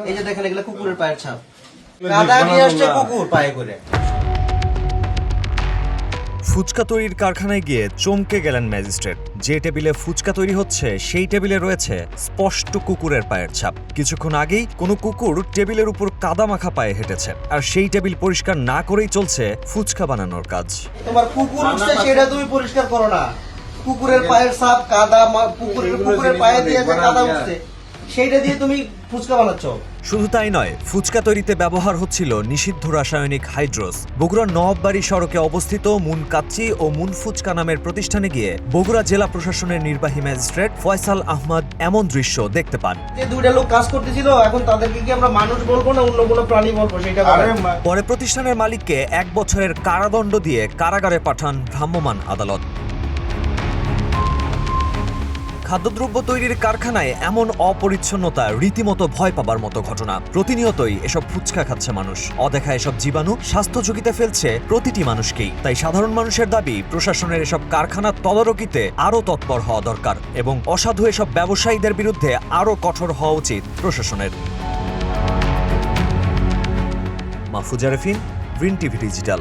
এই যে দেখেন এগুলো কুকুরের পায়ের ছাপ, কাদা নিয়ে আসছে কুকুর পায়ে করে। ফুচকা তৈরির কারখানায় গিয়ে চমকে গেলেন ম্যাজিস্ট্রেট। যে টেবিলে ফুচকা তৈরি হচ্ছে সেই টেবিলে রয়েছে স্পষ্ট কুকুরের পায়ের ছাপ। কিছুক্ষণ আগেই কোনো কুকুর টেবিলের উপর কাদা মাখা পায়ে হেঁটেছে, আর সেই টেবিল পরিষ্কার না করেই চলছে ফুচকা বানানোর কাজ। তোমার কুকুর উঠছে সেটা তুমি পরিষ্কার করো না, কুকুরের পায়ের ছাপ কাদা, কুকুরের পায়ে দিয়ে যে কাদা উঠছে সেইটা দিয়ে তুমি ফুচকা বানাচ্ছ। শুধু তাই নয়, ফুচকা তৈরিতে ব্যবহার হচ্ছিল নিষিদ্ধ রাসায়নিক হাইড্রোস। বগুড়ার নবাববাড়ি সড়কে অবস্থিত মুন কাচ্চি ও মুন ফুচকা নামের প্রতিষ্ঠানে গিয়ে বগুড়া জেলা প্রশাসনের নির্বাহী ম্যাজিস্ট্রেট ফয়সাল আহমদ এমন দৃশ্য দেখতে পান। যে দুইটা লোক কাজ করতেছিল, এখন তাদেরকে কি আমরা মানুষ বলবো না অন্য কোনো প্রাণী বলবো সেটা বলেন। পরে প্রতিষ্ঠানের মালিককে 1 বছরের কারাদণ্ড দিয়ে কারাগারে পাঠান ভ্রাম্যমাণ আদালত। খাদ্যদ্রব্য তৈরির কারখানায় এমন অপরিচ্ছন্নতা রীতিমতো ভয় পাবার মতো ঘটনা। প্রতিনিয়তই এসব ফুচকা খাচ্ছে মানুষ। অদেখা এসব জীবাণু স্বাস্থ্য ঝুঁকিতে ফেলছে প্রতিটি মানুষকেই। তাই সাধারণ মানুষের দাবি, প্রশাসনের এসব কারখানার তদারকিতে আরও তৎপর হওয়া দরকার এবং অসাধু এসব ব্যবসায়ীদের বিরুদ্ধে আরও কঠোর হওয়া উচিত প্রশাসনের। Mahfuza Rafin, green TV digital.